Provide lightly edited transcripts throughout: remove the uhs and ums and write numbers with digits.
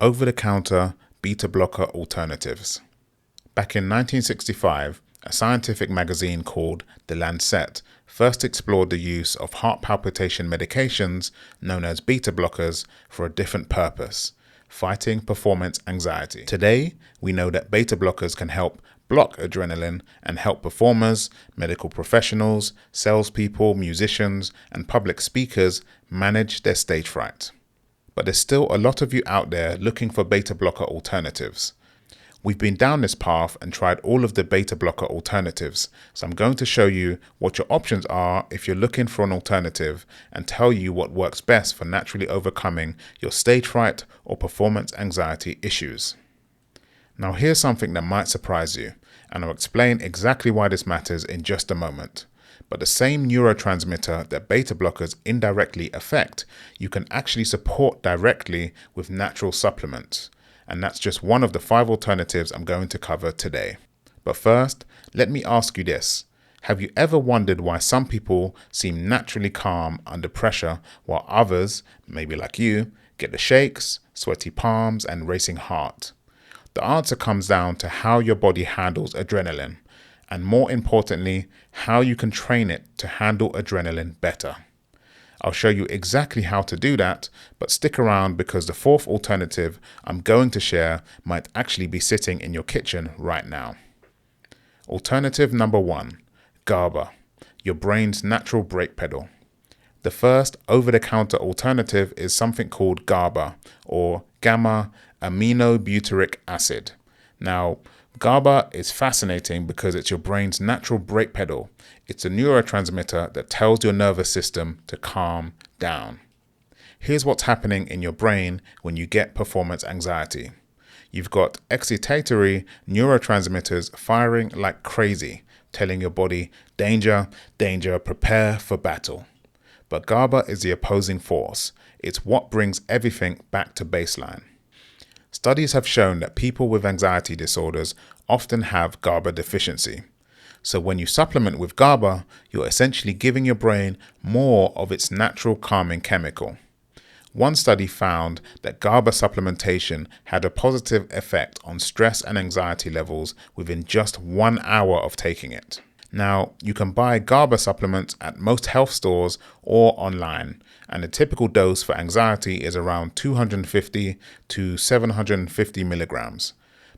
over-the-counter beta blocker alternatives. Back in 1965, a scientific magazine called The Lancet first explored the use of heart palpitation medications known as beta blockers for a different purpose: fighting performance anxiety. Today, we know that beta blockers can help block adrenaline and help performers, medical professionals, salespeople, musicians, and public speakers manage their stage fright. But there's still a lot of you out there looking for beta blocker alternatives. We've been down this path and tried all of the beta blocker alternatives, so I'm going to show you what your options are if you're looking for an alternative and tell you what works best for naturally overcoming your stage fright or performance anxiety issues. Now here's something that might surprise you, and I'll explain exactly why this matters in just a moment. But the same neurotransmitter that beta blockers indirectly affect, you can actually support directly with natural supplements. And that's just one of the 5 alternatives I'm going to cover today. But first, let me ask you this. Have you ever wondered why some people seem naturally calm under pressure while others, maybe like you, get the shakes, sweaty palms, and racing heart? The answer comes down to how your body handles adrenaline, and more importantly, how you can train it to handle adrenaline better. I'll show you exactly how to do that, but stick around because the 4th alternative I'm going to share might actually be sitting in your kitchen right now. Alternative number 1, GABA, your brain's natural brake pedal. The first over-the-counter alternative is something called GABA, or gamma-aminobutyric acid. Now, GABA is fascinating because it's your brain's natural brake pedal. It's a neurotransmitter that tells your nervous system to calm down. Here's what's happening in your brain when you get performance anxiety. You've got excitatory neurotransmitters firing like crazy, telling your body, danger, danger, prepare for battle. But GABA is the opposing force. It's what brings everything back to baseline. Studies have shown that people with anxiety disorders often have GABA deficiency. So when you supplement with GABA, you're essentially giving your brain more of its natural calming chemical. One study found that GABA supplementation had a positive effect on stress and anxiety levels within just 1 hour of taking it. Now, you can buy GABA supplements at most health stores or online, and the typical dose for anxiety is around 250 to 750 milligrams.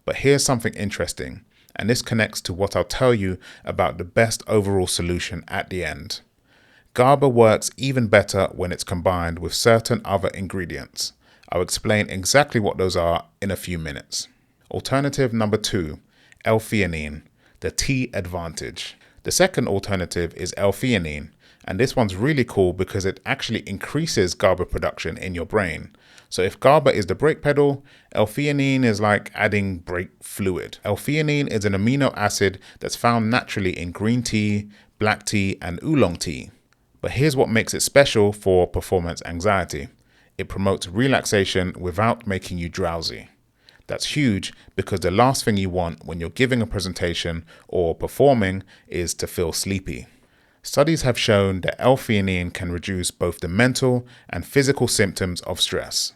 But here's something interesting, and this connects to what I'll tell you about the best overall solution at the end. GABA works even better when it's combined with certain other ingredients. I'll explain exactly what those are in a few minutes. Alternative number 2, L-Theanine, the T advantage. The second alternative is L-Theanine, and this one's really cool because it actually increases GABA production in your brain. So if GABA is the brake pedal, L-Theanine is like adding brake fluid. L-Theanine is an amino acid that's found naturally in green tea, black tea, and oolong tea. But here's what makes it special for performance anxiety. It promotes relaxation without making you drowsy. That's huge because the last thing you want when you're giving a presentation or performing is to feel sleepy. Studies have shown that L-Theanine can reduce both the mental and physical symptoms of stress.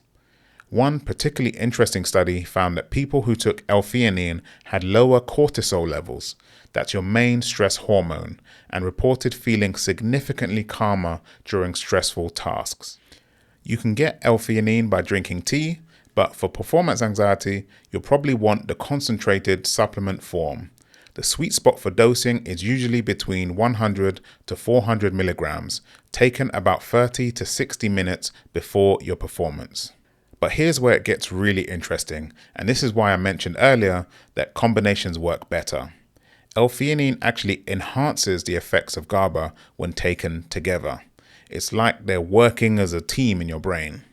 One particularly interesting study found that people who took L-Theanine had lower cortisol levels, that's your main stress hormone, and reported feeling significantly calmer during stressful tasks. You can get L-Theanine by drinking tea, but for performance anxiety, you'll probably want the concentrated supplement form. The sweet spot for dosing is usually between 100 to 400 milligrams, taken about 30 to 60 minutes before your performance. But here's where it gets really interesting, and this is why I mentioned earlier that combinations work better. L-Theanine actually enhances the effects of GABA when taken together. It's like they're working as a team in your brain.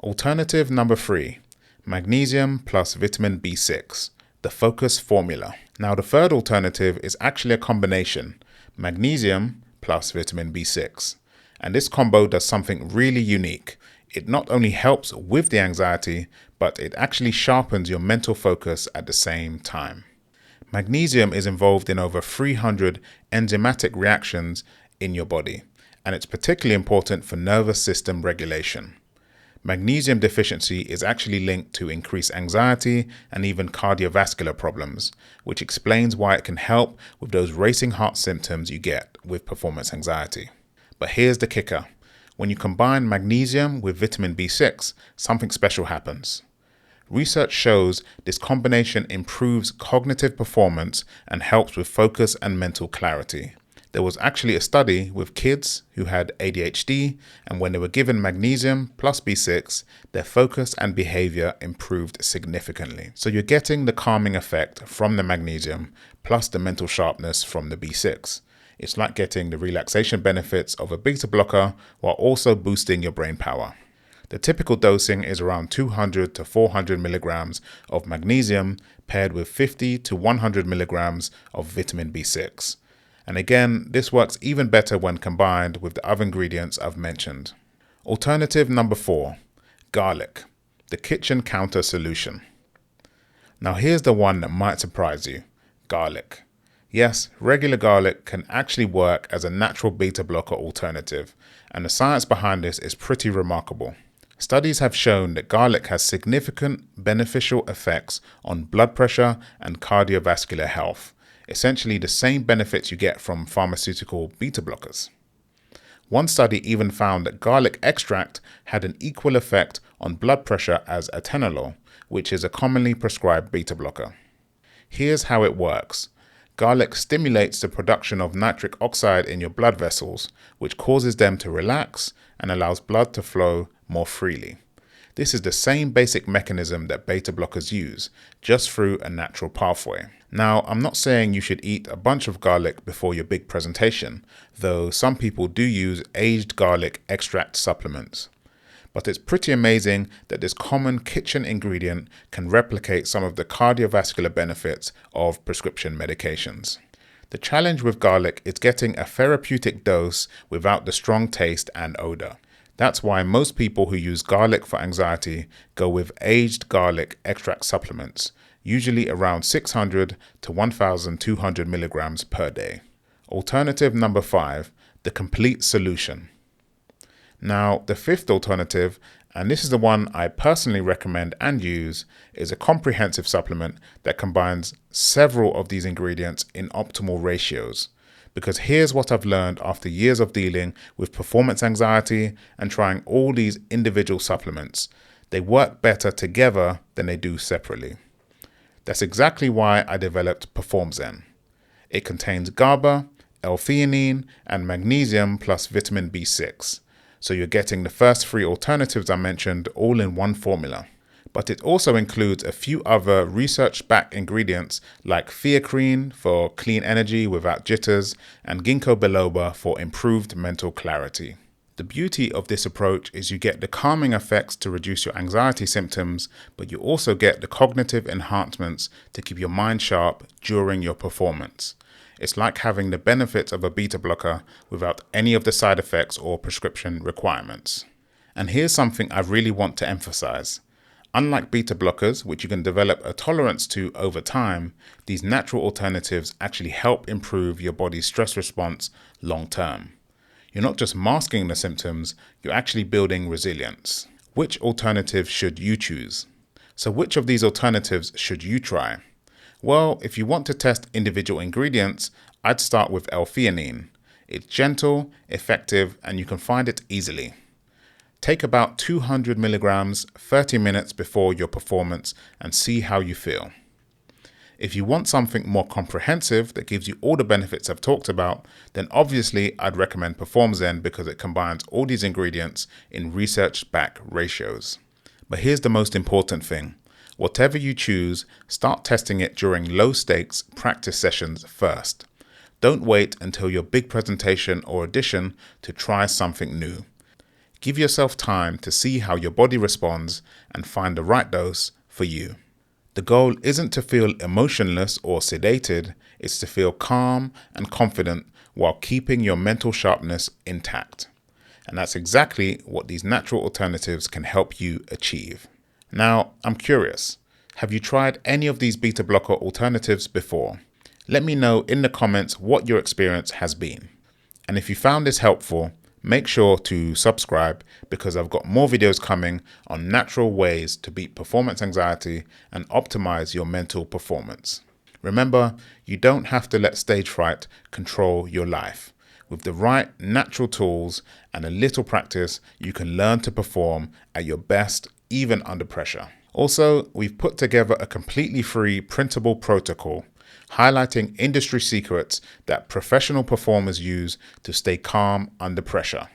Alternative number 3, Magnesium plus vitamin B6, the focus formula. Now the third alternative is actually a combination, magnesium plus vitamin B6. And this combo does something really unique. It not only helps with the anxiety, but it actually sharpens your mental focus at the same time. Magnesium is involved in over 300 enzymatic reactions in your body, and it's particularly important for nervous system regulation. Magnesium deficiency is actually linked to increased anxiety and even cardiovascular problems, which explains why it can help with those racing heart symptoms you get with performance anxiety. But here's the kicker. When you combine magnesium with vitamin B6, something special happens. Research shows this combination improves cognitive performance and helps with focus and mental clarity. There was actually a study with kids who had ADHD, and when they were given magnesium plus B6, their focus and behavior improved significantly. So you're getting the calming effect from the magnesium plus the mental sharpness from the B6. It's like getting the relaxation benefits of a beta blocker while also boosting your brain power. The typical dosing is around 200 to 400 milligrams of magnesium paired with 50 to 100 milligrams of vitamin B6. And again, this works even better when combined with the other ingredients I've mentioned. Alternative number 4, garlic, the kitchen counter solution. Now here's the one that might surprise you, garlic. Yes, regular garlic can actually work as a natural beta blocker alternative, and the science behind this is pretty remarkable. Studies have shown that garlic has significant beneficial effects on blood pressure and cardiovascular health, essentially the same benefits you get from pharmaceutical beta blockers. One study even found that garlic extract had an equal effect on blood pressure as Atenolol, which is a commonly prescribed beta blocker. Here's how it works. Garlic stimulates the production of nitric oxide in your blood vessels, which causes them to relax and allows blood to flow more freely. This is the same basic mechanism that beta blockers use, just through a natural pathway. Now, I'm not saying you should eat a bunch of garlic before your big presentation, though some people do use aged garlic extract supplements. But it's pretty amazing that this common kitchen ingredient can replicate some of the cardiovascular benefits of prescription medications. The challenge with garlic is getting a therapeutic dose without the strong taste and odor. That's why most people who use garlic for anxiety go with aged garlic extract supplements, usually around 600 to 1,200 milligrams per day. Alternative number 5, the complete solution. Now, the fifth alternative, and this is the one I personally recommend and use, is a comprehensive supplement that combines several of these ingredients in optimal ratios. Because here's what I've learned after years of dealing with performance anxiety and trying all these individual supplements. They work better together than they do separately. That's exactly why I developed PerformZen. It contains GABA, L-Theanine, and magnesium plus vitamin B6. So you're getting the first 3 alternatives I mentioned all in one formula. But it also includes a few other research-backed ingredients like theacrine for clean energy without jitters and ginkgo biloba for improved mental clarity. The beauty of this approach is you get the calming effects to reduce your anxiety symptoms, but you also get the cognitive enhancements to keep your mind sharp during your performance. It's like having the benefits of a beta blocker without any of the side effects or prescription requirements. And here's something I really want to emphasize. Unlike beta blockers, which you can develop a tolerance to over time, these natural alternatives actually help improve your body's stress response long term. You're not just masking the symptoms, you're actually building resilience. Which alternative should you choose? So which of these alternatives should you try? Well, if you want to test individual ingredients, I'd start with L-Theanine. It's gentle, effective, and you can find it easily. Take about 200 milligrams 30 minutes before your performance and see how you feel. If you want something more comprehensive that gives you all the benefits I've talked about, then obviously I'd recommend PerformZen because it combines all these ingredients in research-backed ratios. But here's the most important thing. Whatever you choose, start testing it during low-stakes practice sessions first. Don't wait until your big presentation or audition to try something new. Give yourself time to see how your body responds and find the right dose for you. The goal isn't to feel emotionless or sedated, it's to feel calm and confident while keeping your mental sharpness intact. And that's exactly what these natural alternatives can help you achieve. Now, I'm curious, have you tried any of these beta blocker alternatives before? Let me know in the comments what your experience has been. And if you found this helpful, Make sure to subscribe because I've got more videos coming on natural ways to beat performance anxiety and optimize your mental performance. Remember, you don't have to let stage fright control your life. With the right natural tools and a little practice, you can learn to perform at your best even under pressure. Also, we've put together a completely free printable protocol highlighting industry secrets that professional performers use to stay calm under pressure.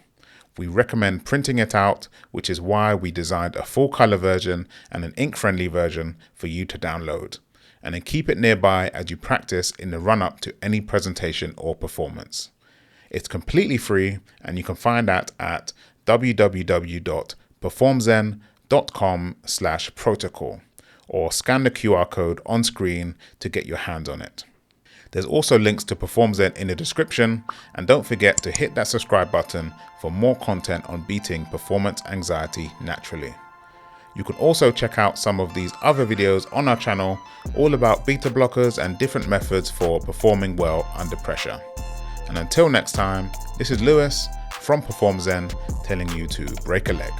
We recommend printing it out, which is why we designed a full color version and an ink-friendly version for you to download. And then keep it nearby as you practice in the run-up to any presentation or performance. It's completely free and you can find that at www.performzen.com/protocol or scan the QR code on screen to get your hands on it. There's also links to PerformZen in the description, and don't forget to hit that subscribe button for more content on beating performance anxiety naturally. You can also check out some of these other videos on our channel, all about beta blockers and different methods for performing well under pressure. And until next time, this is Lewis from PerformZen telling you to break a leg.